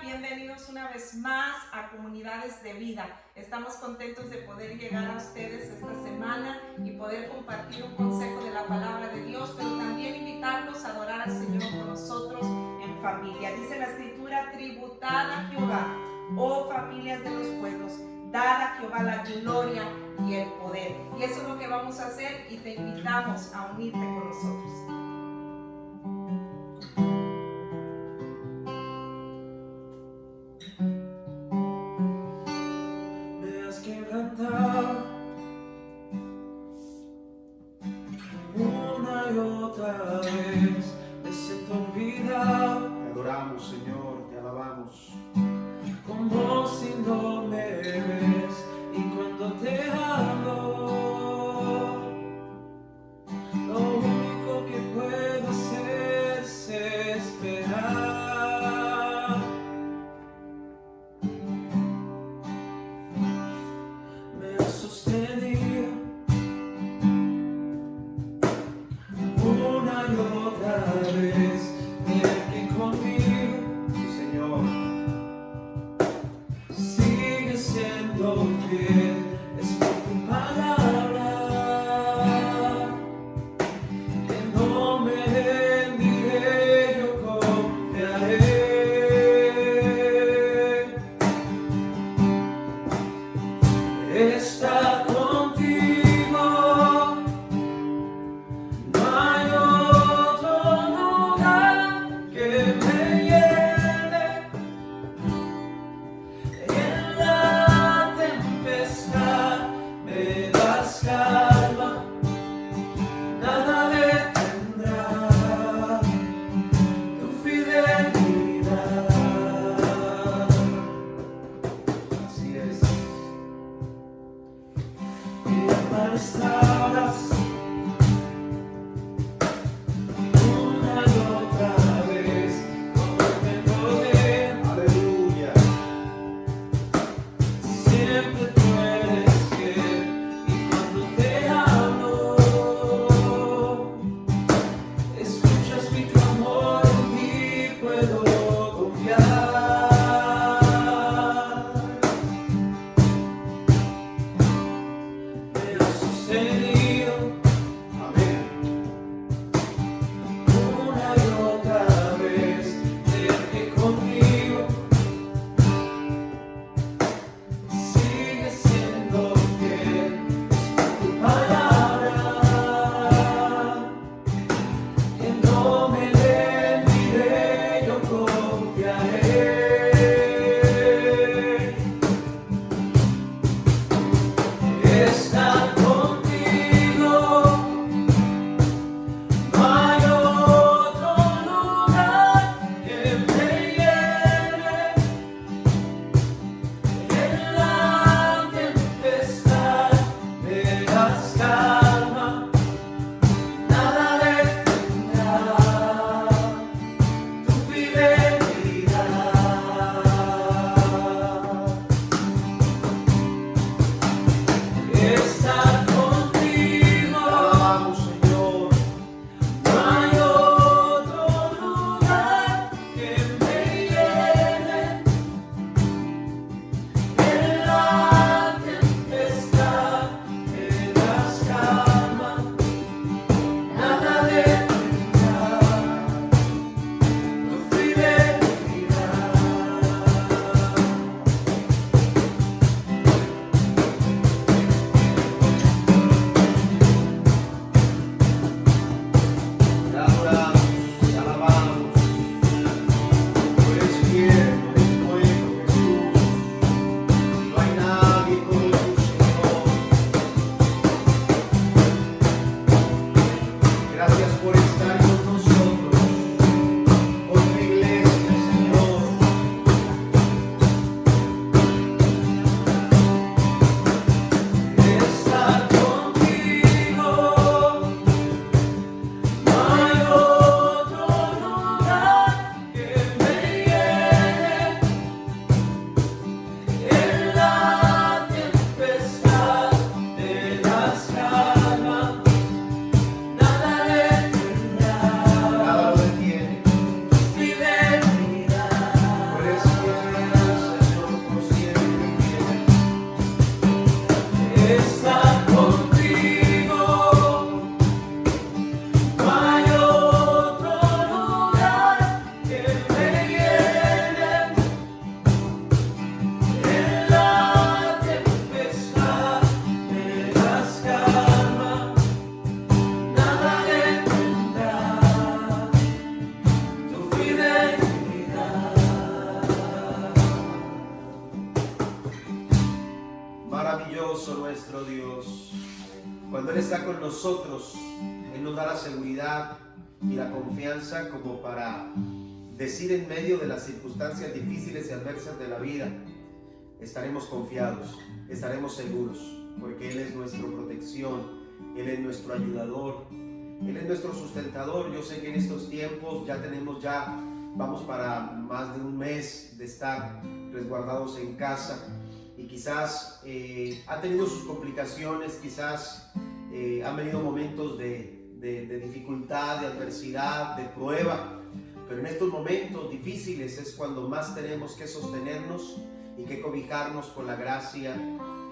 bienvenidos una vez más a Comunidades de Vida. Estamos contentos de poder llegar a ustedes esta semana y poder compartir un consejo de la palabra de Dios, pero también invitarlos a adorar al Señor con nosotros en familia. Dice la Escritura: tributad a Jehová, oh familias de los pueblos, dad a Jehová la gloria y el poder. Y eso es lo que vamos a hacer y te invitamos a unirte con nosotros. Una y otra vez me siento olvidado. Te adoramos, Señor, te alabamos. Como si no me ves y cuando te hablo, lo único que puedo hacer es esperar. Me has sostenido una y otra vez, mira que conmigo, Sí, Señor. sigue siendo fiel, es por tu palabra que no me rendiré, yo confiaré. Estar contigo, no hay otro lugar que me llene. En la tempestad me das calma, nada detendrá tu fidelidad. Así es. Y me restauras una y otra vez, como me rodea. Aleluya. Siempre tú eres fiel y cuando te hablo, escuchas mi clamor, en ti puedo confiar. Me has sostenido Amén. una y otra vez, sé que conmigo sigue Maravilloso nuestro Dios. Cuando Él está con nosotros, Él nos da la seguridad y la confianza como para decir en medio de las circunstancias difíciles y adversas de la vida, estaremos confiados, estaremos seguros, porque Él es nuestra protección, Él es nuestro ayudador, Él es nuestro sustentador. Yo sé que en estos tiempos vamos para más de un mes de estar resguardados en casa, y quizás ha tenido sus complicaciones, quizás han venido momentos de dificultad, de adversidad, de prueba, pero en estos momentos difíciles es cuando más tenemos que sostenernos y que cobijarnos con la gracia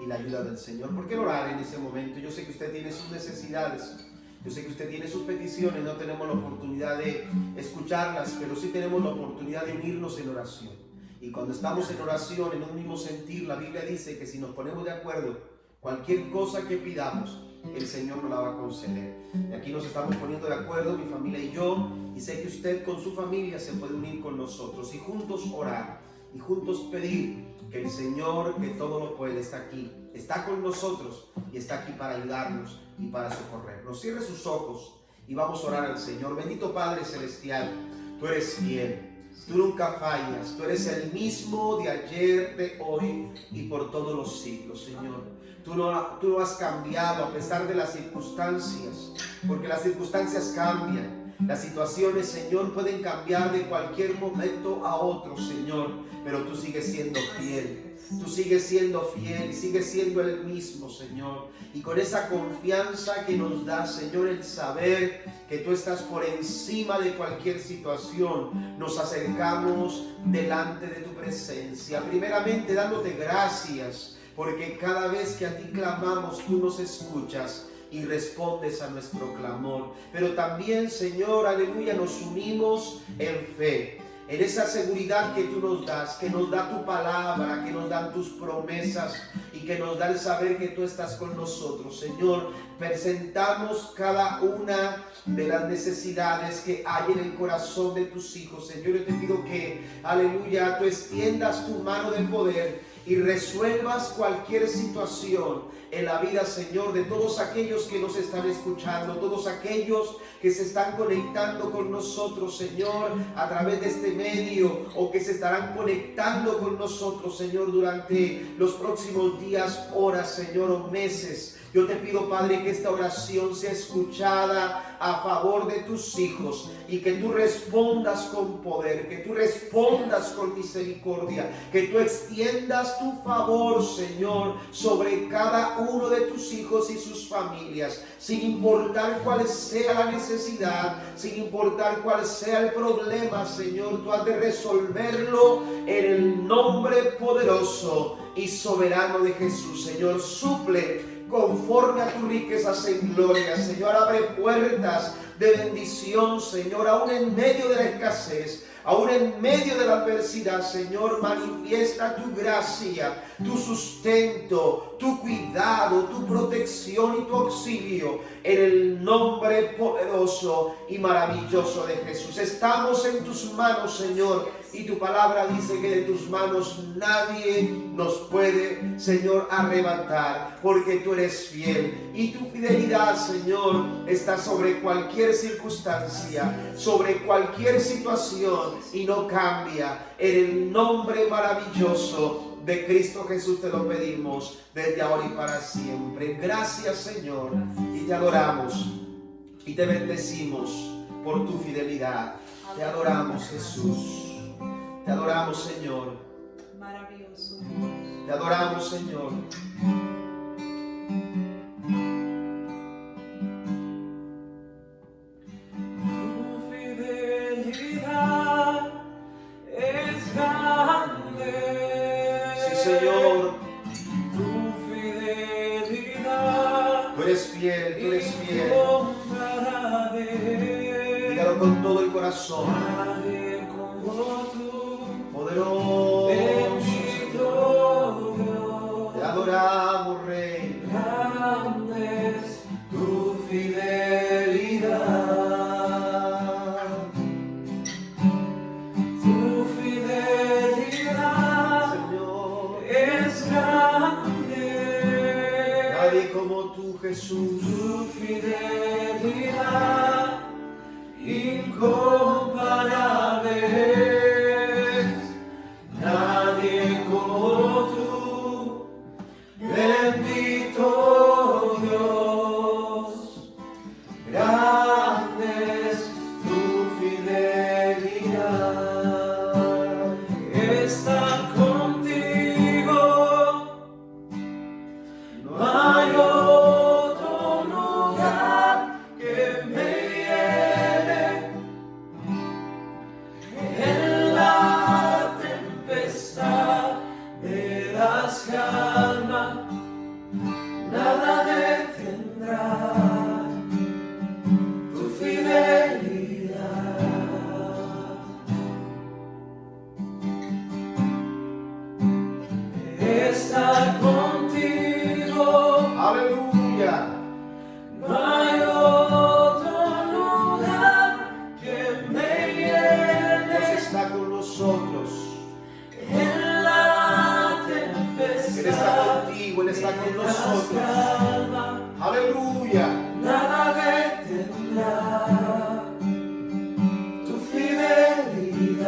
y la ayuda del Señor. ¿Por qué no orar en ese momento? Yo sé que usted tiene sus necesidades, yo sé que usted tiene sus peticiones, no tenemos la oportunidad de escucharlas, pero sí tenemos la oportunidad de unirnos en oración. Y cuando estamos en oración, en un mismo sentir, la Biblia dice que si nos ponemos de acuerdo, cualquier cosa que pidamos, el Señor nos la va a conceder. Y aquí nos estamos poniendo de acuerdo, mi familia y yo, y sé que usted con su familia se puede unir con nosotros y juntos orar y juntos pedir que el Señor, que todo lo puede, está aquí, está con nosotros y está aquí para ayudarnos y para socorrernos. Cierre sus ojos y vamos a orar al Señor. Bendito Padre Celestial, tú eres fiel. Tú nunca fallas, tú eres el mismo de ayer, de hoy y por todos los siglos, Señor. Tú no has cambiado a pesar de las circunstancias, porque las circunstancias cambian. Las situaciones, Señor, pueden cambiar de cualquier momento a otro, Señor, pero tú sigues siendo fiel. Tú sigues siendo fiel, sigues siendo el mismo, Señor. Y con esa confianza que nos da, Señor, el saber que tú estás por encima de cualquier situación, nos acercamos delante de tu presencia. Primeramente, dándote gracias, porque cada vez que a ti clamamos, tú nos escuchas y respondes a nuestro clamor. Pero también, Señor, aleluya, nos unimos en fe, en esa seguridad que tú nos das, que nos da tu palabra, que nos dan tus promesas y que nos da el saber que tú estás con nosotros. Señor, presentamos cada una de las necesidades que hay en el corazón de tus hijos. Señor, yo te pido que, aleluya, tú extiendas tu mano de poder y resuelvas cualquier situación en la vida, Señor, de todos aquellos que nos están escuchando, todos aquellos que se están conectando con nosotros, Señor, a través de este medio, o que se estarán conectando con nosotros, Señor, durante los próximos días, horas, Señor, o meses. Yo te pido, Padre, que esta oración sea escuchada a favor de tus hijos y que tú respondas con poder, que tú respondas con misericordia, que tú extiendas tu favor, Señor, sobre cada uno de tus hijos y sus familias, sin importar cuál sea la necesidad, sin importar cuál sea el problema, Señor. Tú has de resolverlo en el nombre poderoso y soberano de Jesús. Señor, suple conforme a tus riquezas en gloria. Señor, abre puertas de bendición, Señor, aún en medio de la escasez, aún en medio de la adversidad. Señor, manifiesta tu gracia, tu sustento, tu cuidado, tu protección y tu auxilio en el nombre poderoso y maravilloso de Jesús. Estamos en tus manos, Señor, y tu palabra dice que de tus manos nadie nos puede, Señor, arrebatar, porque tú eres fiel y tu fidelidad, Señor, está sobre cualquier circunstancia, sobre cualquier situación, y no cambia. En el nombre maravilloso de Cristo Jesús te lo pedimos desde ahora y para siempre. Gracias, Señor, y te adoramos y te bendecimos por tu fidelidad. Te adoramos, Jesús. Te adoramos, Señor. Maravilloso. Te adoramos, Señor. Tu fidelidad es grande. Sí, Señor. Tu fidelidad. Tú eres fiel, tú eres fiel. Incomparable. Dígalo con todo el corazón. Nadie como tú. Poderoso. Bendito Dios. Te adoramos, Rey. Grande es tu fidelidad. Tu fidelidad Señor. es grande. nadie como tú, Jesús. Tu fidelidad incomparable es. Nadie como tú, bendito Dios. Grande es tu fidelidad. Estar contigo no hay otro lugar que me llene. En la tempestad me das calma, nada detendrá tu fidelidad. Estar contigo, Aleluya. no hay otro lugar que me Dios llene. está con nosotros. En la tempestad Él está contigo, Él está con me das nosotros. calma, Aleluya. nada detendrá tu fidelidad.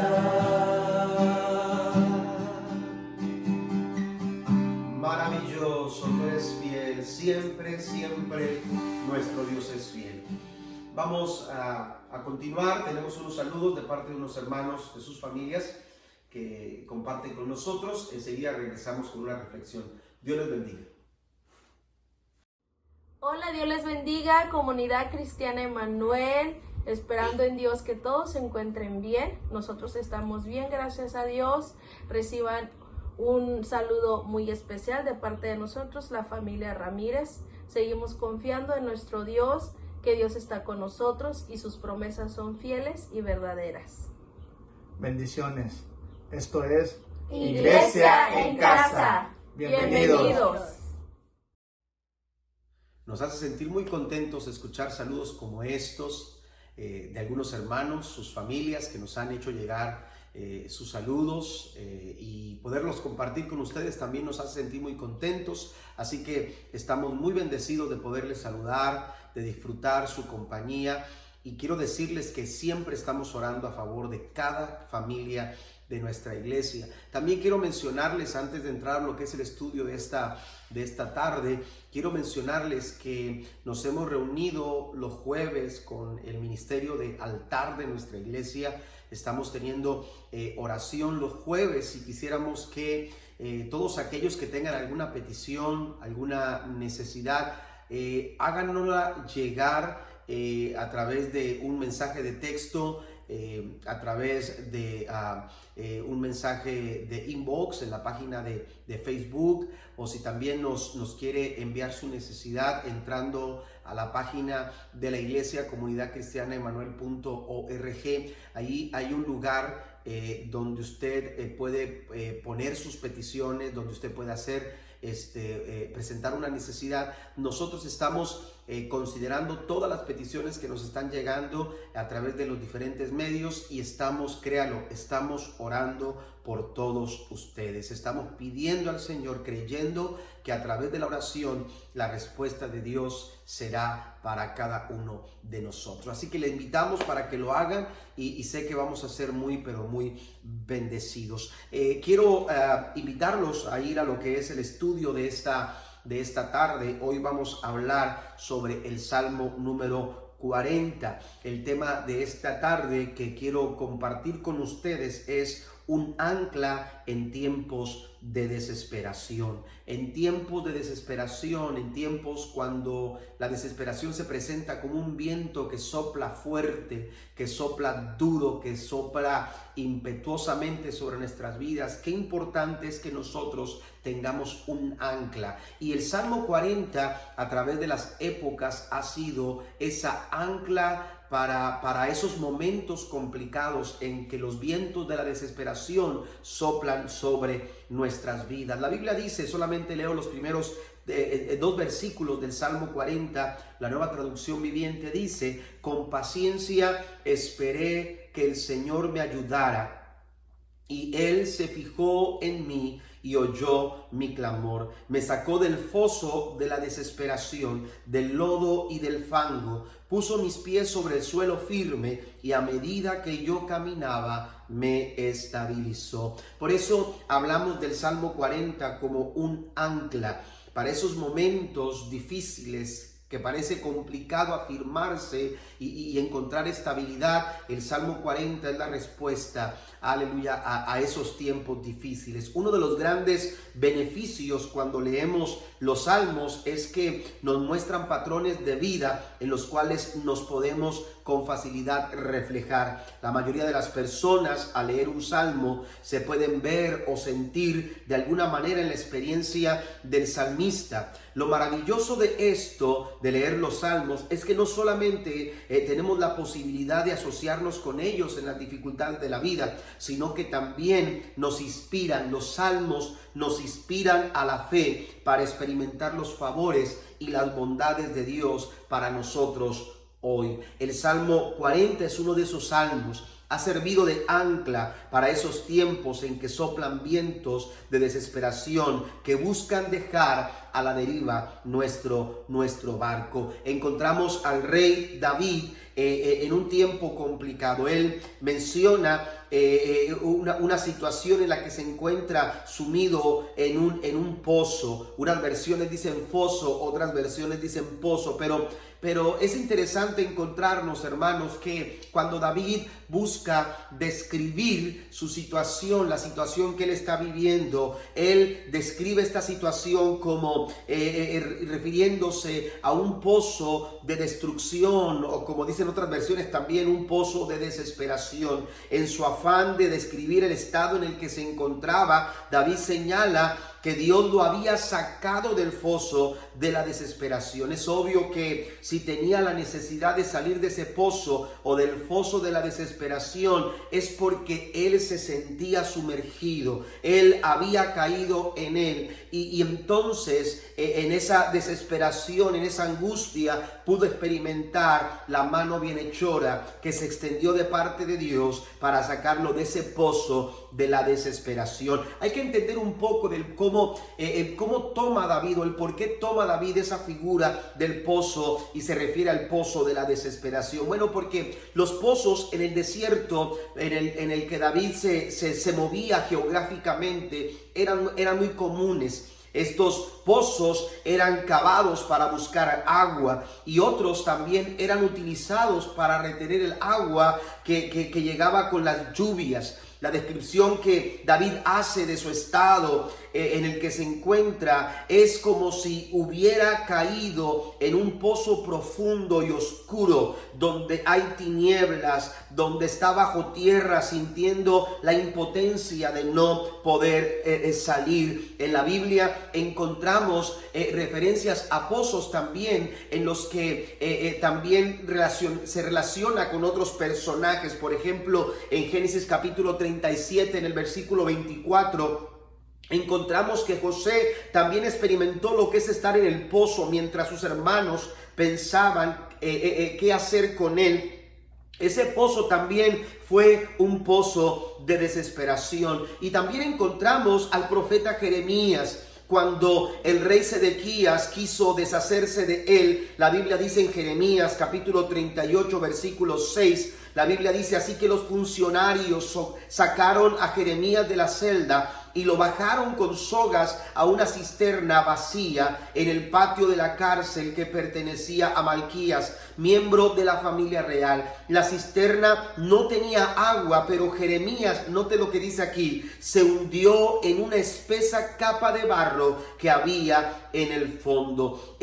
Maravilloso, tú eres fiel. Siempre, siempre nuestro Dios es fiel. Vamos a continuar. Tenemos unos saludos de parte de unos hermanos de sus familias que comparten con nosotros. Enseguida regresamos con una reflexión. Dios les bendiga. Hola, Dios les bendiga, comunidad cristiana Emmanuel, esperando en Dios que todos se encuentren bien. Nosotros estamos bien, gracias a Dios. Reciban un saludo muy especial de parte de nosotros, la familia Ramírez. Seguimos confiando en nuestro Dios, que Dios está con nosotros y sus promesas son fieles y verdaderas. Bendiciones. Esto es Iglesia en casa. Bienvenidos. Nos hace sentir muy contentos escuchar saludos como estos de algunos hermanos, sus familias que nos han hecho llegar sus saludos y poderlos compartir con ustedes también nos hace sentir muy contentos. Así que estamos muy bendecidos de poderles saludar, de disfrutar su compañía, y quiero decirles que siempre estamos orando a favor de cada familia de nuestra iglesia. También quiero mencionarles, antes de entrar a lo que es el estudio de esta tarde, quiero mencionarles que nos hemos reunido los jueves con el ministerio de altar de nuestra iglesia. Estamos teniendo oración los jueves y quisiéramos que todos aquellos que tengan alguna petición, alguna necesidad, háganosla llegar a través de un mensaje de texto, a través de un mensaje de inbox en la página de Facebook, o si también nos quiere enviar su necesidad entrando a la página de la iglesia Comunidad Cristiana Emmanuel.org. Ahí hay un lugar donde usted puede poner sus peticiones, donde usted puede hacer presentar una necesidad. Nosotros estamos considerando todas las peticiones que nos están llegando a través de los diferentes medios y estamos, créalo, estamos orando por todos ustedes. Estamos pidiendo al Señor, creyendo que a través de la oración la respuesta de Dios será para cada uno de nosotros. Así que le invitamos para que lo hagan y sé que vamos a ser muy, pero muy bendecidos. Quiero invitarlos a ir a lo que es el estudio de esta tarde. Hoy vamos a hablar sobre el Salmo número 40. El tema de esta tarde que quiero compartir con ustedes es un ancla en tiempos de desesperación. En tiempos de desesperación, en tiempos cuando la desesperación se presenta como un viento que sopla fuerte, que sopla duro, que sopla impetuosamente sobre nuestras vidas. Qué importante es que nosotros tengamos un ancla. Y el Salmo 40 a través de las épocas ha sido esa ancla para esos momentos complicados en que los vientos de la desesperación soplan sobre nuestras vidas. La Biblia dice, solamente leo los primeros dos versículos del Salmo 40, la Nueva Traducción Viviente dice: con paciencia esperé que el Señor me ayudara, y Él se fijó en mí y oyó mi clamor. Me sacó del foso de la desesperación, del lodo y del fango. Puso mis pies sobre el suelo firme y a medida que yo caminaba me estabilizó. Por eso hablamos del Salmo 40 como un ancla para esos momentos difíciles que parece complicado afirmarse y encontrar estabilidad. El Salmo 40 es la respuesta, aleluya, a esos tiempos difíciles. Uno de los grandes beneficios cuando leemos los salmos es que nos muestran patrones de vida en los cuales nos podemos con facilidad reflejar. La mayoría de las personas al leer un salmo se pueden ver o sentir de alguna manera en la experiencia del salmista. Lo maravilloso de esto, de leer los salmos, es que no solamente tenemos la posibilidad de asociarnos con ellos en las dificultades de la vida, sino que también nos inspiran, los salmos nos inspiran a la fe para experimentar los favores y las bondades de Dios para nosotros hoy. El Salmo 40 es uno de esos salmos. Ha servido de ancla para esos tiempos en que soplan vientos de desesperación que buscan dejar a la deriva nuestro barco. Encontramos al rey David en un tiempo complicado. Él menciona una situación en la que se encuentra sumido en un pozo. Unas versiones dicen foso, otras versiones dicen pozo, pero es interesante encontrarnos, hermanos, que cuando David busca describir su situación, la situación que él está viviendo, él describe esta situación como refiriéndose a un pozo de destrucción, o como dicen otras versiones también, un pozo de desesperación. En su afán de describir el estado en el que se encontraba, David señala que Dios lo había sacado del foso de la desesperación. Es obvio que si tenía la necesidad de salir de ese pozo o del foso de la desesperación, es porque él se sentía sumergido, él había caído en él, y entonces en esa desesperación, en esa angustia, pudo experimentar la mano bienhechora que se extendió de parte de Dios para sacarlo de ese pozo de la desesperación. Hay que entender un poco del cómo toma David, o el por qué toma David esa figura del pozo y se refiere al pozo de la desesperación. Bueno, porque los pozos en el desierto en el que David se movía geográficamente eran muy comunes. Estos pozos eran cavados para buscar agua, y otros también eran utilizados para retener el agua que llegaba con las lluvias. La descripción que David hace de su estado en el que se encuentra es como si hubiera caído en un pozo profundo y oscuro, donde hay tinieblas, donde está bajo tierra, sintiendo la impotencia de no poder salir. En la Biblia encontramos referencias a pozos también, en los que también se relaciona con otros personajes. Por ejemplo, en Génesis capítulo 37, en el versículo 24, encontramos que José también experimentó lo que es estar en el pozo mientras sus hermanos pensaban qué hacer con él. Ese pozo también fue un pozo de desesperación. Y también encontramos al profeta Jeremías. Cuando el rey Sedequías quiso deshacerse de él, la Biblia dice en Jeremías capítulo 38 versículo 6, la Biblia dice: así que los funcionarios sacaron a Jeremías de la celda y lo bajaron con sogas a una cisterna vacía en el patio de la cárcel que pertenecía a Malquías, miembro de la familia real. La cisterna no tenía agua, pero Jeremías, note lo que dice aquí, se hundió en una espesa capa de barro que había en el fondo.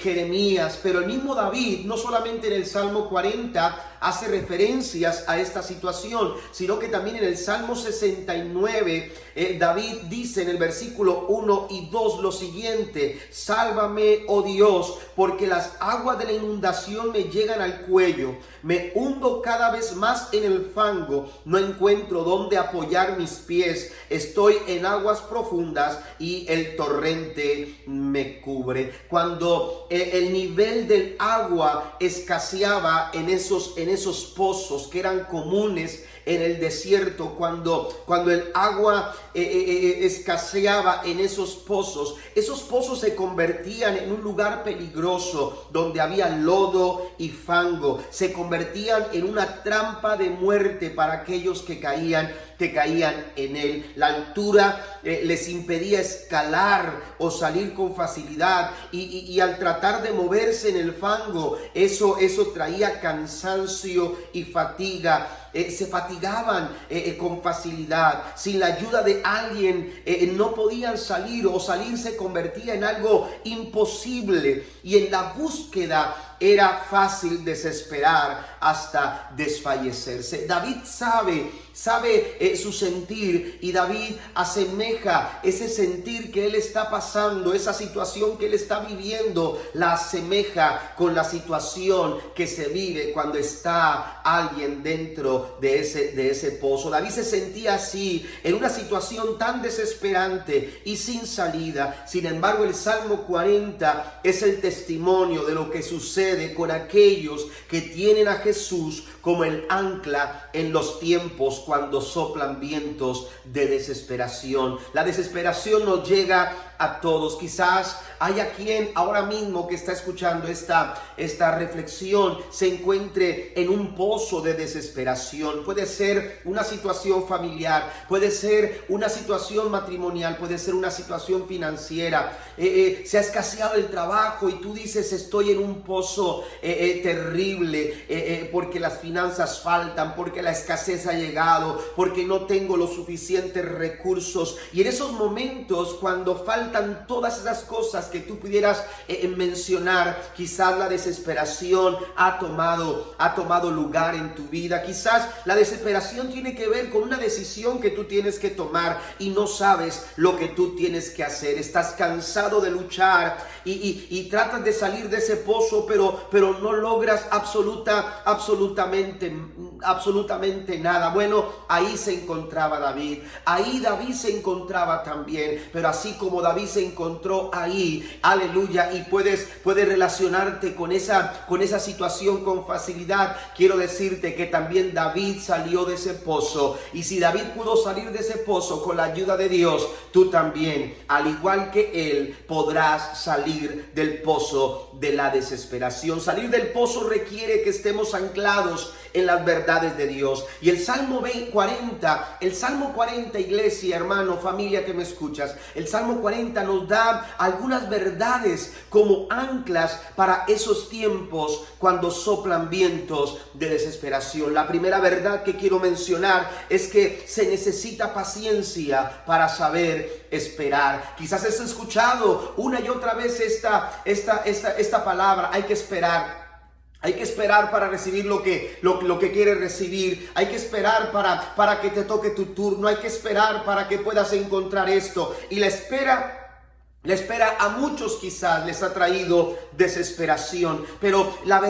Jeremías, pero el mismo David, no solamente en el Salmo 40 hace referencias a esta situación, sino que también en el Salmo 69 David dice en el versículo 1 y 2 lo siguiente: sálvame, oh Dios, porque las aguas de la inundación me llegan al cuello, me hundo cada vez más en el fango, no encuentro dónde apoyar mis pies, estoy en aguas profundas y el torrente me cubre. Cuando el nivel del agua escaseaba en esos pozos que eran comunes en el desierto, cuando el agua escaseaba en esos pozos se convertían en un lugar peligroso donde había lodo y fango. Se convertían en una trampa de muerte para aquellos que caían en él. La altura les impedía escalar o salir con facilidad, y al tratar de moverse en el fango, eso traía cansancio y fatiga. Se fatigaban con facilidad. Sin la ayuda de alguien no podían salir, o salir se convertía en algo imposible, y en la búsqueda era fácil desesperar hasta desfallecerse. David sabe su sentir, y David asemeja ese sentir que él está pasando, esa situación que él está viviendo, la asemeja con la situación que se vive cuando está alguien dentro de ese pozo. David se sentía así, en una situación tan desesperante y sin salida. Sin embargo, el Salmo 40 es el testimonio de lo que sucede con aquellos que tienen a Jesús como el ancla en los tiempos cuando soplan vientos de desesperación. La desesperación nos llega a todos. Quizás haya quien ahora mismo que está escuchando esta reflexión se encuentre en un pozo de desesperación. Puede ser una situación familiar, puede ser una situación matrimonial, puede ser una situación financiera. Se ha escaseado el trabajo y tú dices: estoy en un pozo terrible, porque las finanzas faltan, porque la escasez ha llegado, porque no tengo los suficientes recursos. Y en esos momentos, cuando faltan todas esas cosas que tú pudieras mencionar, quizás la desesperación ha tomado lugar en tu vida. Quizás la desesperación tiene que ver con una decisión que tú tienes que tomar y no sabes lo que tú tienes que hacer. Estás cansado de luchar y tratas de salir de ese pozo, pero no logras absolutamente nada. Bueno, ahí se encontraba David. Ahí David se encontraba también. Pero así como David se encontró ahí, aleluya, y puedes relacionarte con esa situación con facilidad, quiero decirte que también David salió de ese pozo. Y si David pudo salir de ese pozo con la ayuda de Dios, tú también, al igual que él, podrás salir del pozo de la desesperación. Salir del pozo requiere que estemos anclados en las verdades de Dios. Y el Salmo 40, iglesia, hermano, familia que me escuchas, el Salmo 40 nos da algunas verdades como anclas para esos tiempos cuando soplan vientos de desesperación. La primera verdad que quiero mencionar es que se necesita paciencia para saber esperar. Quizás has escuchado una y otra vez esta palabra: hay que esperar. Hay que esperar para recibir lo que quieres recibir. Hay que esperar para que te toque tu turno. Hay que esperar para que puedas encontrar esto. Y la espera a muchos quizás les ha traído desesperación. Pero la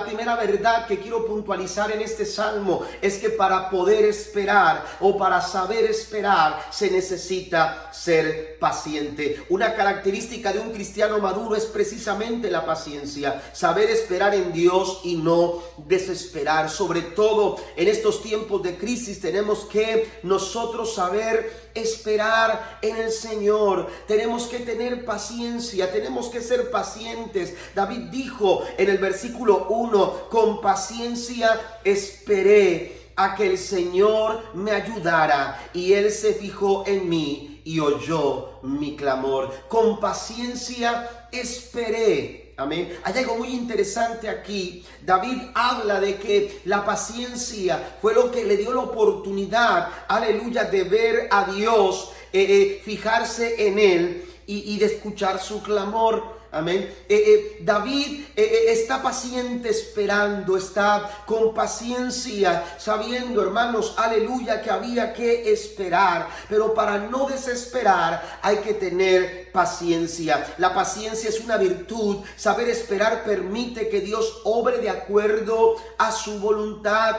primera verdad que quiero puntualizar en este salmo es que para poder esperar o para saber esperar se necesita ser paciente. Una característica de un cristiano maduro es precisamente la paciencia. Saber esperar en Dios y no desesperar. Sobre todo en estos tiempos de crisis tenemos que nosotros saber esperar en el Señor. Tenemos que tener paciencia, tenemos que ser pacientes. David dijo en el versículo 1: con paciencia esperé a que el Señor me ayudara, y Él se fijó en mí y oyó mi clamor. Con paciencia esperé. Amén. Hay algo muy interesante aquí. David habla de que la paciencia fue lo que le dio la oportunidad, aleluya, de ver a Dios, fijarse en Él y de escuchar su clamor. Amén. David está paciente esperando, está con paciencia, sabiendo, hermanos, aleluya, que había que esperar. Pero para no desesperar hay que tener paciencia. La paciencia es una virtud. Saber esperar permite que Dios obre de acuerdo a su voluntad.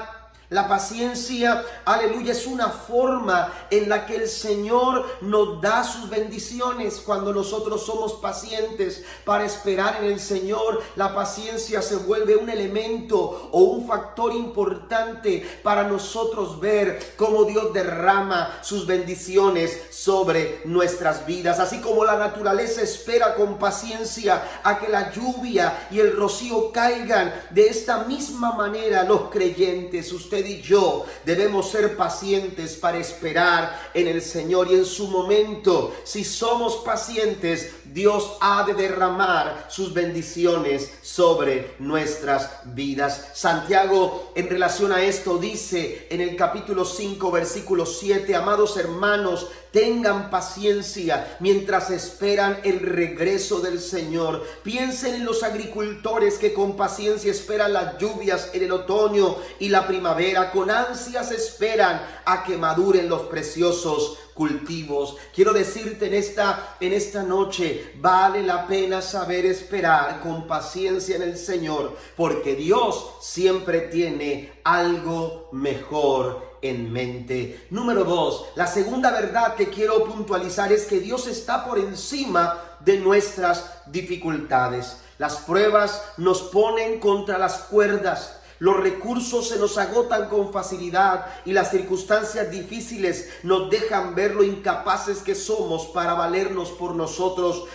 La paciencia, aleluya, es una forma en la que el Señor nos da sus bendiciones. Cuando nosotros somos pacientes para esperar en el Señor, la paciencia se vuelve un elemento o un factor importante para nosotros ver cómo Dios derrama sus bendiciones sobre nuestras vidas. Así como la naturaleza espera con paciencia a que la lluvia y el rocío caigan, de esta misma manera los creyentes, usted y yo, debemos ser pacientes para esperar en el Señor. Y en su momento, si somos pacientes, Dios ha de derramar sus bendiciones sobre nuestras vidas. Santiago, en relación a esto, dice en el capítulo 5, versículo 7, amados hermanos, tengan paciencia mientras esperan el regreso del Señor. Piensen en los agricultores que con paciencia esperan las lluvias en el otoño y la primavera. Con ansias esperan a que maduren los preciosos cultivos. Quiero decirte en esta noche, vale la pena saber esperar con paciencia en el Señor, porque Dios siempre tiene algo mejor en mente. Número 2, la segunda verdad que quiero puntualizar es que Dios está por encima de nuestras dificultades. Las pruebas nos ponen contra las cuerdas. Los recursos se nos agotan con facilidad y las circunstancias difíciles nos dejan ver lo incapaces que somos para valernos por nosotros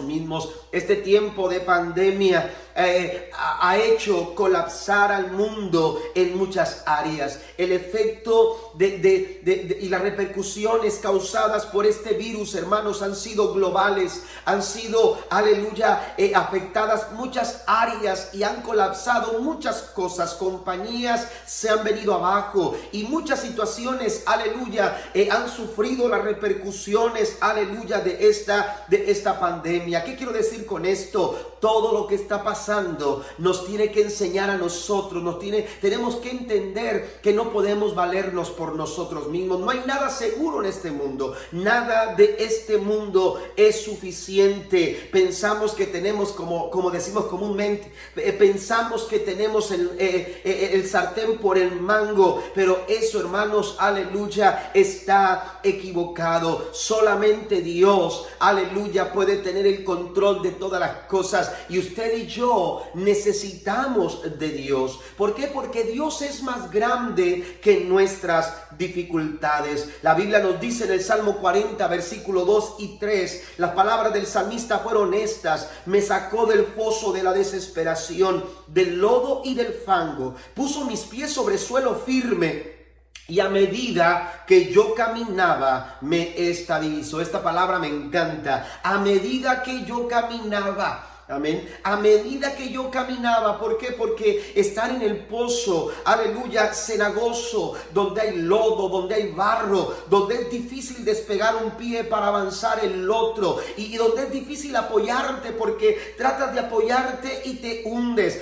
mismos. Este tiempo de pandemia ha hecho colapsar al mundo en muchas áreas. El efecto y las repercusiones causadas por este virus, hermanos, han sido globales, han sido, aleluya, afectadas muchas áreas y han colapsado muchas cosas. Compañías se han venido abajo y muchas situaciones, aleluya, han sufrido las repercusiones, aleluya, de esta pandemia. ¿Qué quiero decir con esto? Todo lo que está pasando nos tiene que enseñar a nosotros, tenemos que entender que no podemos valernos por nosotros mismos. No hay nada seguro en este mundo, nada de este mundo es suficiente. Pensamos que tenemos, como decimos comúnmente, pensamos que tenemos el sartén por el mango, pero eso, hermanos, aleluya, está equivocado. Solamente Dios, aleluya, puede tener el control de todas las cosas. Y usted y yo necesitamos de Dios. ¿Por qué? Porque Dios es más grande que nuestras dificultades. La Biblia nos dice en el Salmo 40, versículo 2 y 3, las palabras del salmista fueron estas: me sacó del foso de la desesperación, del lodo y del fango, puso mis pies sobre suelo firme, y a medida que yo caminaba, me estabilizó. Esta palabra me encanta. A medida que yo caminaba. Amén. A medida que yo caminaba, ¿por qué? Porque estar en el pozo, aleluya, cenagoso, donde hay lodo, donde hay barro, donde es difícil despegar un pie para avanzar el otro, y donde es difícil apoyarte porque tratas de apoyarte y te hundes.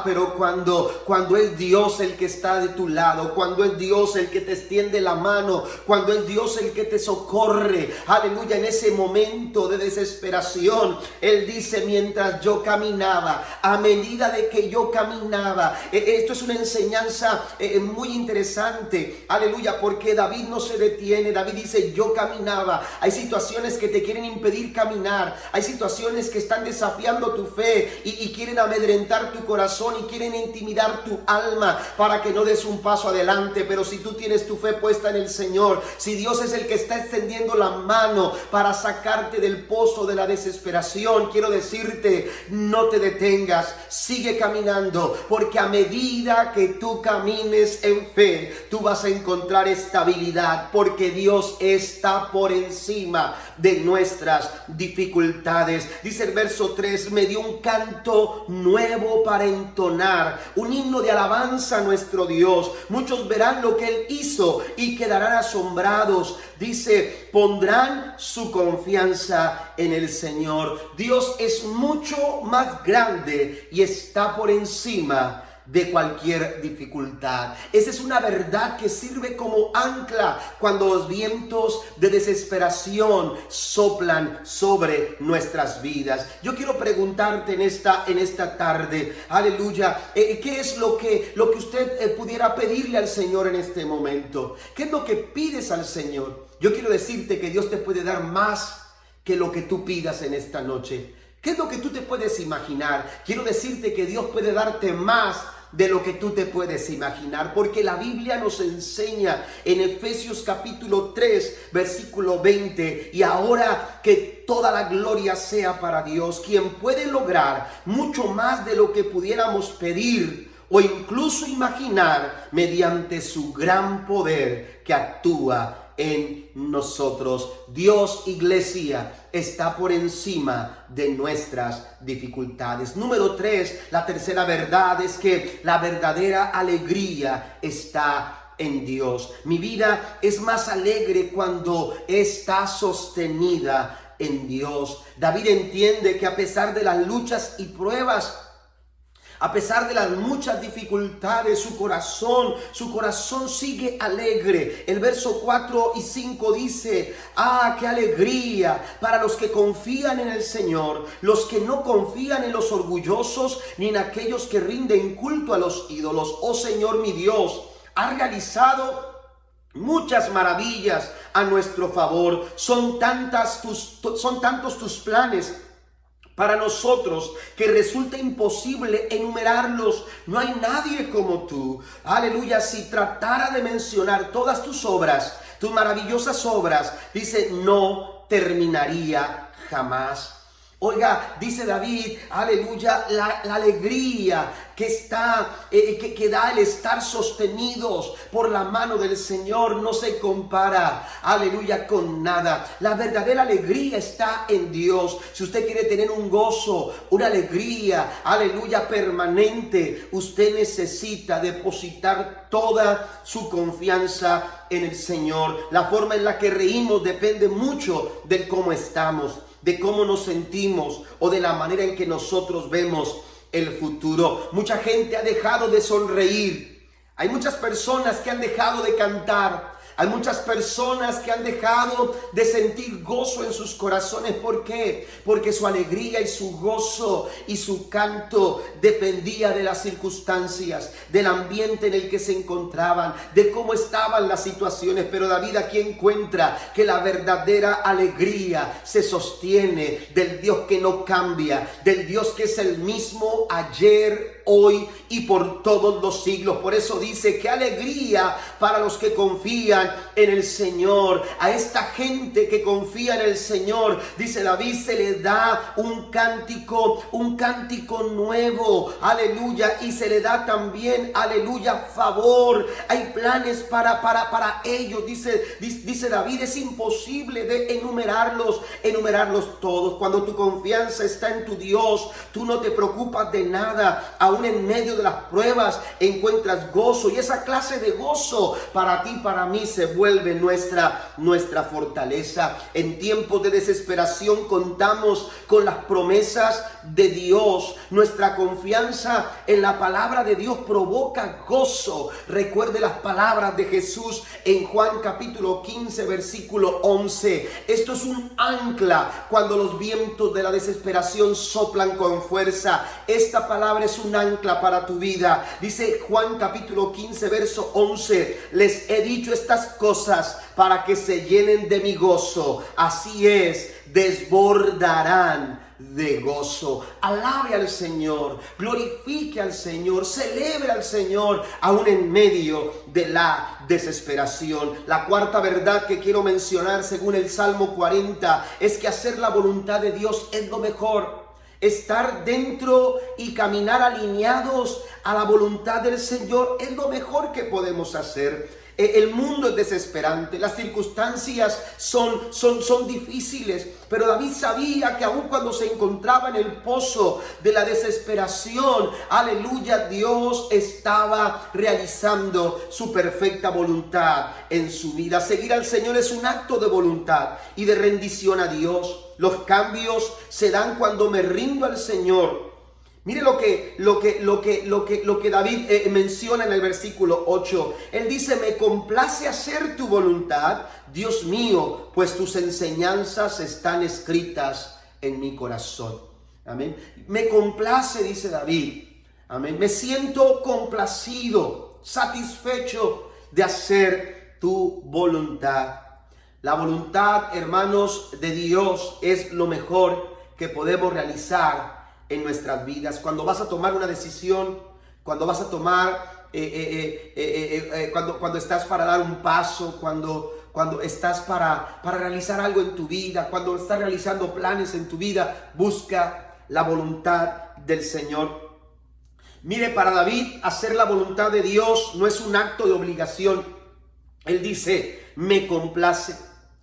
Pero cuando es Dios el que está de tu lado, cuando es Dios el que te extiende la mano, cuando es Dios el que te socorre, aleluya, en ese momento de desesperación, Él dice: mientras yo caminaba, a medida de que yo caminaba. Esto es una enseñanza muy interesante, aleluya, porque David no se detiene. David dice: yo caminaba. Hay situaciones que te quieren impedir caminar, hay situaciones que están desafiando tu fe y quieren amedrentar tu corazón y quieren intimidar tu alma para que no des un paso adelante. Pero si tú tienes tu fe puesta en el Señor, si Dios es el que está extendiendo la mano para sacarte del pozo de la desesperación, quiero decirte: no te detengas, sigue caminando, porque a medida que tú camines en fe, tú vas a encontrar estabilidad, porque Dios está por encima de nuestras dificultades. Dice el verso 3: me dio un canto nuevo para entonar, un himno de alabanza a nuestro Dios. Muchos verán lo que Él hizo y quedarán asombrados. Dice: pondrán su confianza en el Señor. Dios es mucho más grande y está por encima de cualquier dificultad. Esa es una verdad que sirve como ancla cuando los vientos de desesperación soplan sobre nuestras vidas. Yo quiero preguntarte en esta tarde, aleluya, ¿qué es lo que usted pudiera pedirle al Señor en este momento? ¿Qué es lo que pides al Señor? Yo quiero decirte que Dios te puede dar más que lo que tú pidas en esta noche. ¿Qué es lo que tú te puedes imaginar? Quiero decirte que Dios puede darte más de lo que tú te puedes imaginar, porque la Biblia nos enseña en Efesios capítulo 3 versículo 20, y ahora que toda la gloria sea para Dios, quien puede lograr mucho más de lo que pudiéramos pedir o incluso imaginar mediante su gran poder que actúa en nosotros. Dios, iglesia, está por encima de nuestras dificultades. Número 3, la tercera verdad es que la verdadera alegría está en Dios. Mi vida es más alegre cuando está sostenida en Dios. David entiende que a pesar de las luchas y pruebas, a pesar de las muchas dificultades, su corazón sigue alegre. El verso 4 y 5 dice: ¡ah, qué alegría para los que confían en el Señor! Los que no confían en los orgullosos ni en aquellos que rinden culto a los ídolos. Oh Señor mi Dios, has realizado muchas maravillas a nuestro favor. Son tantos tus planes para nosotros que resulta imposible enumerarlos. No hay nadie como tú. Aleluya. Si tratara de mencionar todas tus obras, tus maravillosas obras, dice, no terminaría jamás. Oiga, dice David, aleluya, la alegría que está, que da el estar sostenidos por la mano del Señor no se compara, aleluya, con nada. La verdadera alegría está en Dios. Si usted quiere tener un gozo, una alegría, aleluya, permanente, usted necesita depositar toda su confianza en el Señor. La forma en la que reímos depende mucho de cómo estamos, de cómo nos sentimos o de la manera en que nosotros vemos el futuro. Mucha gente ha dejado de sonreír. Hay muchas personas que han dejado de cantar. Hay muchas personas que han dejado de sentir gozo en sus corazones. ¿Por qué? Porque su alegría y su gozo y su canto dependía de las circunstancias, del ambiente en el que se encontraban, de cómo estaban las situaciones. Pero David aquí encuentra que la verdadera alegría se sostiene del Dios que no cambia, del Dios que es el mismo ayer, hoy y por todos los siglos. Por eso dice: qué alegría para los que confían en el Señor. A esta gente que confía en el Señor, dice David, se le da un cántico nuevo, aleluya, y se le da también, aleluya, favor. Hay planes para ellos, dice David. Es imposible de enumerarlos todos. Cuando tu confianza está en tu Dios, tú no te preocupas de nada. Aún en medio de las pruebas encuentras gozo, y esa clase de gozo para ti, para mí, se vuelve nuestra fortaleza. En tiempos de desesperación contamos con las promesas de Dios. Nuestra confianza en la palabra de Dios provoca gozo. Recuerde las palabras de Jesús en Juan capítulo 15 versículo 11. Esto es un ancla cuando los vientos de la desesperación soplan con fuerza. Esta palabra es un ancla para tu vida. Dice Juan capítulo 15 verso 11: les he dicho estas cosas para que se llenen de mi gozo. Así es, desbordarán de gozo. Alabe al Señor, glorifique al Señor, celebre al Señor aún en medio de la desesperación. La cuarta verdad que quiero mencionar, según el Salmo 40, es que hacer la voluntad de Dios es lo mejor. Estar dentro y caminar alineados a la voluntad del Señor es lo mejor que podemos hacer. El mundo es desesperante, las circunstancias son difíciles, pero David sabía que aun cuando se encontraba en el pozo de la desesperación, aleluya, Dios estaba realizando su perfecta voluntad en su vida. Seguir al Señor es un acto de voluntad y de rendición a Dios. Los cambios se dan cuando me rindo al Señor. Mire lo que David menciona en el versículo 8. Él dice: me complace hacer tu voluntad, Dios mío, pues tus enseñanzas están escritas en mi corazón. Amén. Me complace, dice David. Amén. Me siento complacido, satisfecho de hacer tu voluntad. La voluntad, hermanos, de Dios es lo mejor que podemos realizar en nuestras vidas. Cuando vas a tomar una decisión, cuando vas a tomar, cuando estás para dar un paso, cuando estás para realizar algo en tu vida, cuando estás realizando planes en tu vida, busca la voluntad del Señor. Mire, para David, hacer la voluntad de Dios no es un acto de obligación. Él dice: me complace.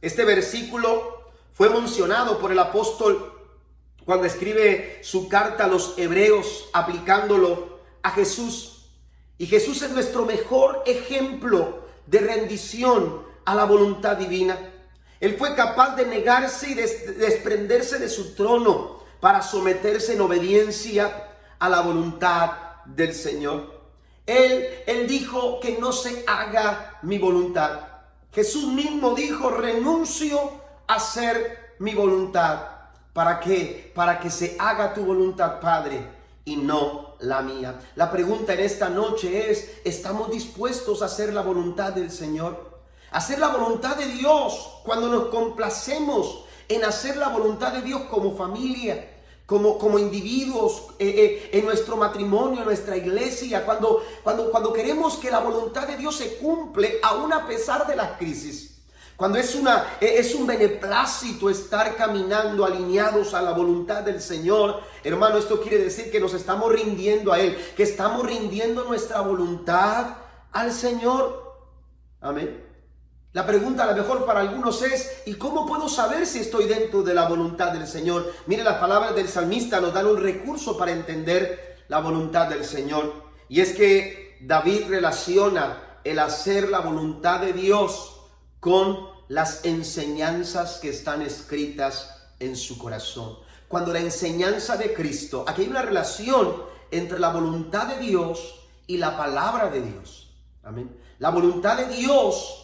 Este versículo fue mencionado por el apóstol cuando escribe su carta a los hebreos, aplicándolo a Jesús. Y Jesús es nuestro mejor ejemplo de rendición a la voluntad divina. Él fue capaz de negarse y desprenderse de su trono para someterse en obediencia a la voluntad del Señor. Él dijo que no se haga mi voluntad. Jesús mismo dijo: renuncio a hacer mi voluntad. ¿Para qué? Para que se haga tu voluntad, Padre, y no la mía. La pregunta en esta noche es: ¿estamos dispuestos a hacer la voluntad del Señor? Hacer la voluntad de Dios. Cuando nos complacemos en hacer la voluntad de Dios como familia, como individuos, en nuestro matrimonio, en nuestra iglesia, cuando queremos que la voluntad de Dios se cumple aún a pesar de las crisis. Cuando es un beneplácito estar caminando alineados a la voluntad del Señor, hermano, esto quiere decir que nos estamos rindiendo a Él, que estamos rindiendo nuestra voluntad al Señor. Amén. La pregunta a lo mejor para algunos es: ¿y cómo puedo saber si estoy dentro de la voluntad del Señor? Mire, las palabras del salmista nos dan un recurso para entender la voluntad del Señor. Y es que David relaciona el hacer la voluntad de Dios con las enseñanzas que están escritas en su corazón. Cuando la enseñanza de Cristo, aquí hay una relación entre la voluntad de Dios y la palabra de Dios. Amén. La voluntad de Dios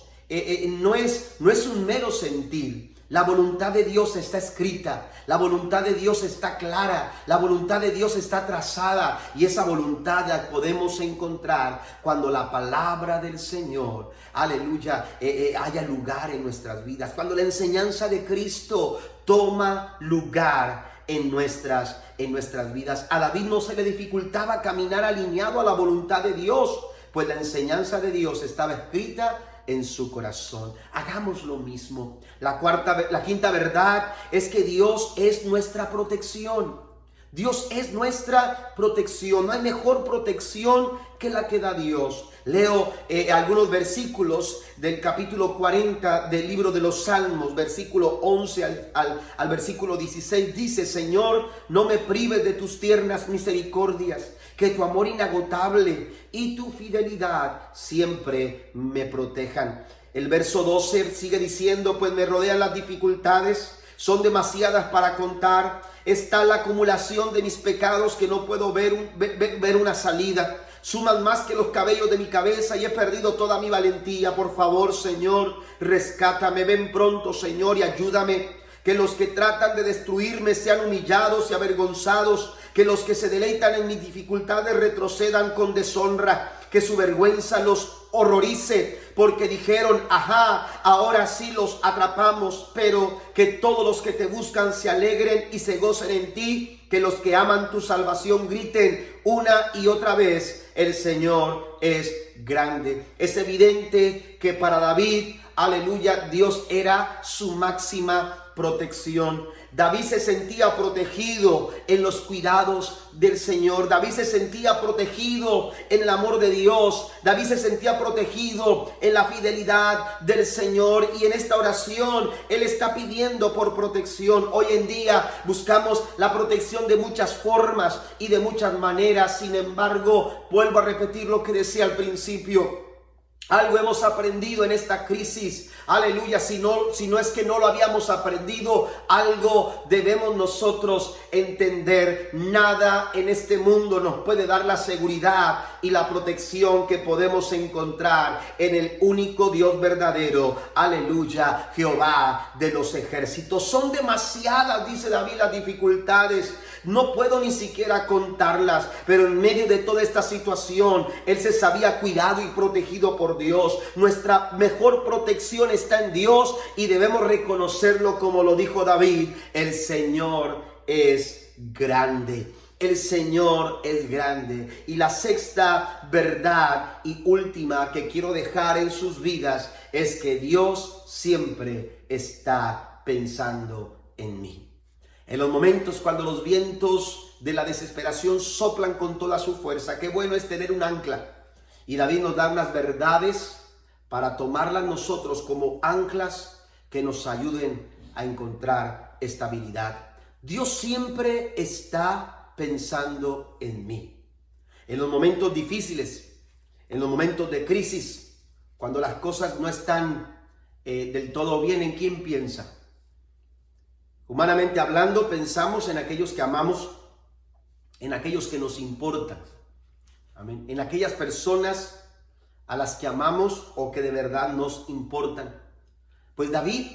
no es un mero sentir. La voluntad de Dios está escrita, la voluntad de Dios está clara, la voluntad de Dios está trazada, y esa voluntad la podemos encontrar cuando la palabra del Señor, aleluya, haya lugar en nuestras vidas, cuando la enseñanza de Cristo toma lugar en nuestras vidas. A David no se le dificultaba caminar alineado a la voluntad de Dios, pues la enseñanza de Dios estaba escrita en su corazón. Hagamos lo mismo. La quinta verdad es que Dios es nuestra protección. Dios es nuestra protección. No hay mejor protección que la que da Dios. Leo algunos versículos del capítulo 40 del libro de los Salmos, versículo 11 al versículo 16. Dice: Señor, no me prives de tus tiernas misericordias, que tu amor inagotable y tu fidelidad siempre me protejan. El verso 12 sigue diciendo: pues me rodean las dificultades, son demasiadas para contar. Está la acumulación de mis pecados que no puedo ver una salida. Suman más que los cabellos de mi cabeza y he perdido toda mi valentía. Por favor, Señor, rescátame. Ven pronto, Señor, y ayúdame. Que los que tratan de destruirme sean humillados y avergonzados. Que los que se deleitan en mis dificultades retrocedan con deshonra. Que su vergüenza los horrorice, porque dijeron: ajá, ahora sí los atrapamos. Pero que todos los que te buscan se alegren y se gocen en ti. Que los que aman tu salvación griten una y otra vez: el Señor es grande. Es evidente que para David, aleluya, Dios era su máxima protección. David se sentía protegido en los cuidados del Señor. David se sentía protegido en el amor de Dios. David se sentía protegido en la fidelidad del Señor. Y en esta oración él está pidiendo por protección. Hoy en día buscamos la protección de muchas formas y de muchas maneras. Sin embargo, vuelvo a repetir lo que decía al principio. Algo hemos aprendido en esta crisis, aleluya, si no es que no lo habíamos aprendido, algo debemos nosotros entender. Nada en este mundo nos puede dar la seguridad y la protección que podemos encontrar en el único Dios verdadero, aleluya, Jehová de los ejércitos. Son demasiadas, dice David, las dificultades. No puedo ni siquiera contarlas, pero en medio de toda esta situación, él se sabía cuidado y protegido por Dios. Nuestra mejor protección está en Dios y debemos reconocerlo como lo dijo David. El Señor es grande. El Señor es grande. Y la sexta verdad y última que quiero dejar en sus vidas es que Dios siempre está pensando en mí. En los momentos cuando los vientos de la desesperación soplan con toda su fuerza, qué bueno es tener un ancla. Y David nos da unas verdades para tomarlas nosotros como anclas que nos ayuden a encontrar estabilidad. Dios siempre está pensando en mí. En los momentos difíciles, en los momentos de crisis, cuando las cosas no están del todo bien, ¿en quién piensa? Humanamente hablando, pensamos en aquellos que amamos, en aquellos que nos importan. Amén. En aquellas personas a las que amamos o que de verdad nos importan. Pues David,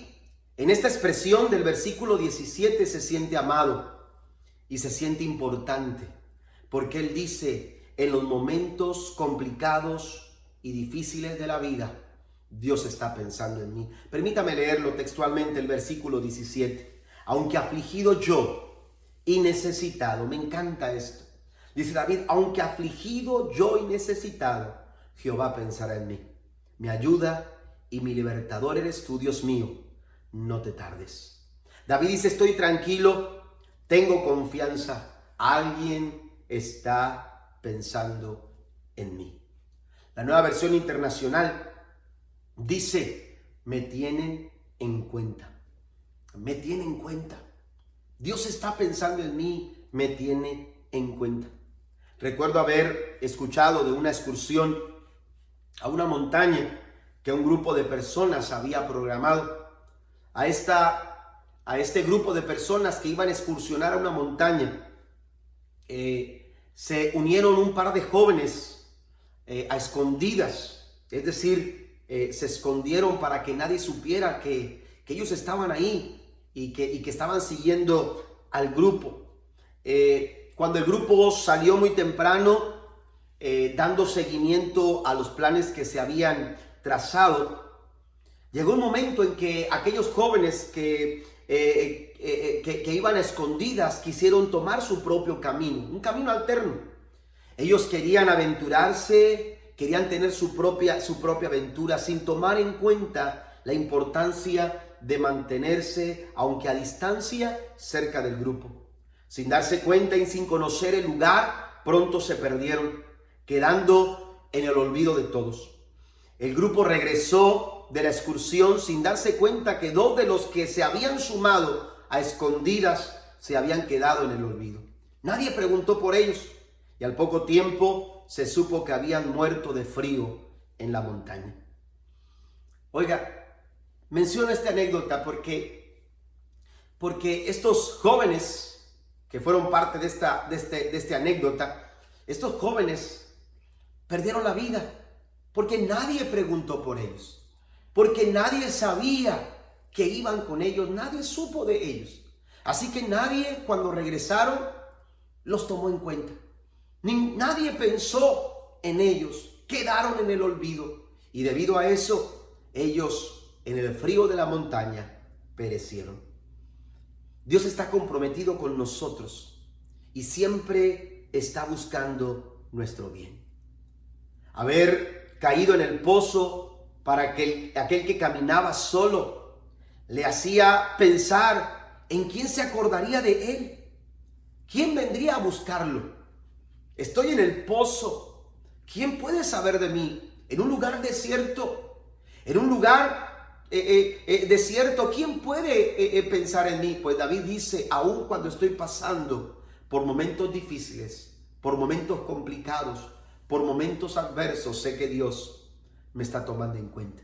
en esta expresión del versículo 17, se siente amado y se siente importante, porque él dice, en los momentos complicados y difíciles de la vida, Dios está pensando en mí. Permítame leerlo textualmente, el versículo 17. Aunque afligido yo y necesitado, me encanta esto. Dice David, aunque afligido yo y necesitado, Jehová pensará en mí. Mi ayuda y mi libertador eres tú, Dios mío, no te tardes. David dice, estoy tranquilo, tengo confianza, alguien está pensando en mí. La Nueva Versión Internacional dice, me tienen en cuenta. Me tiene en cuenta. Dios está pensando en mí, me tiene en cuenta. Recuerdo haber escuchado de una excursión a una montaña que un grupo de personas había programado. A este grupo de personas que iban a excursionar a una montaña, se unieron un par de jóvenes a escondidas. Es decir, se escondieron para que nadie supiera que ellos estaban ahí. Y que estaban siguiendo al grupo. Cuando el grupo salió muy temprano, dando seguimiento a los planes que se habían trazado, llegó un momento en que aquellos jóvenes que iban a escondidas quisieron tomar su propio camino, un camino alterno. Ellos querían aventurarse, querían tener su propia aventura sin tomar en cuenta la importancia de mantenerse, aunque a distancia, cerca del grupo. Sin darse cuenta y sin conocer el lugar, pronto se perdieron, quedando en el olvido de todos. El grupo regresó de la excursión sin darse cuenta que dos de los que se habían sumado a escondidas se habían quedado en el olvido. Nadie preguntó por ellos y al poco tiempo se supo que habían muerto de frío en la montaña. Oiga, menciono esta anécdota porque estos jóvenes que fueron parte de esta anécdota, estos jóvenes perdieron la vida porque nadie preguntó por ellos, porque nadie sabía que iban con ellos, nadie supo de ellos. Así que nadie, cuando regresaron, los tomó en cuenta. Nadie pensó en ellos, quedaron en el olvido y debido a eso, ellos en el frío de la montaña perecieron. Dios está comprometido con nosotros y siempre está buscando nuestro bien. Haber caído en el pozo para aquel que caminaba solo le hacía pensar en quién se acordaría de él, quién vendría a buscarlo. Estoy en el pozo, ¿quién puede saber de mí? En un lugar desierto, en un lugar desierto, ¿quién puede pensar en mí? Pues David dice, aun cuando estoy pasando por momentos difíciles, por momentos complicados, por momentos adversos, sé que Dios me está tomando en cuenta.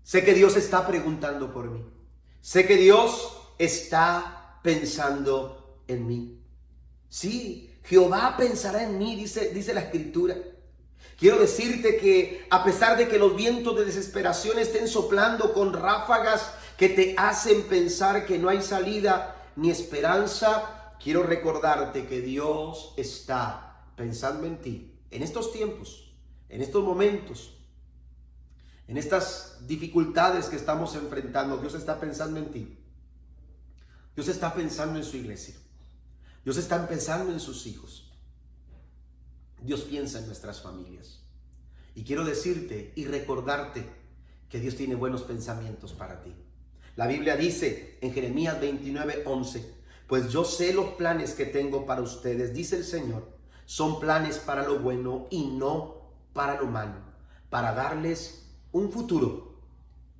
Sé que Dios está preguntando por mí. Sé que Dios está pensando en mí. Sí, Jehová pensará en mí, dice la Escritura. Quiero decirte que a pesar de que los vientos de desesperación estén soplando con ráfagas que te hacen pensar que no hay salida ni esperanza, quiero recordarte que Dios está pensando en ti. En estos tiempos, en estos momentos, en estas dificultades que estamos enfrentando, Dios está pensando en ti. Dios está pensando en su iglesia. Dios está pensando en sus hijos. Dios piensa en nuestras familias. Y quiero decirte y recordarte que Dios tiene buenos pensamientos para ti. La Biblia dice en Jeremías 29:11, pues yo sé los planes que tengo para ustedes, dice el Señor, son planes para lo bueno y no para lo malo, para darles un futuro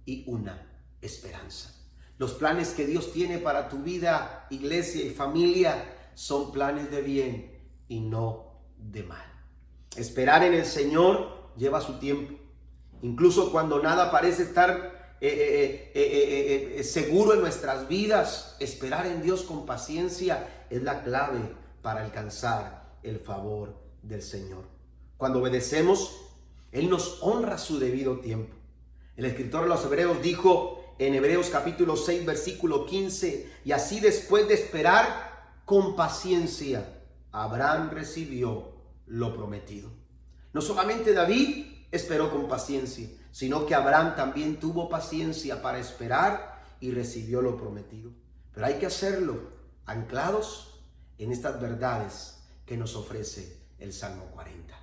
y una esperanza. Los planes que Dios tiene para tu vida, iglesia y familia, son planes de bien y no de mal. Esperar en el Señor lleva su tiempo. Incluso cuando nada parece estar seguro en nuestras vidas, esperar en Dios con paciencia es la clave para alcanzar el favor del Señor. Cuando obedecemos, Él nos honra a su debido tiempo. El escritor de los Hebreos dijo en Hebreos capítulo 6, versículo 15, y así después de esperar con paciencia, Abraham recibió lo prometido. No solamente David esperó con paciencia, sino que Abraham también tuvo paciencia para esperar y recibió lo prometido. Pero hay que hacerlo anclados en estas verdades que nos ofrece el Salmo 40.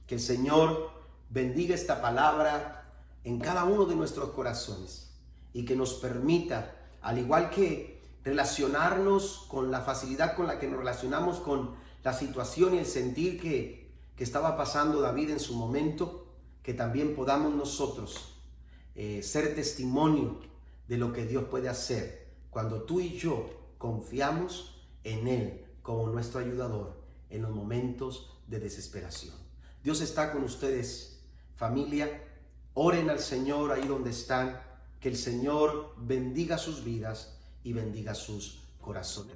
Que el Señor bendiga esta palabra en cada uno de nuestros corazones y que nos permita, al igual que relacionarnos con la facilidad con la que nos relacionamos con la situación y el sentir que estaba pasando David en su momento, que también podamos nosotros ser testimonio de lo que Dios puede hacer cuando tú y yo confiamos en Él como nuestro ayudador en los momentos de desesperación. Dios está con ustedes, familia. Oren al Señor ahí donde están. Que el Señor bendiga sus vidas y bendiga sus corazones.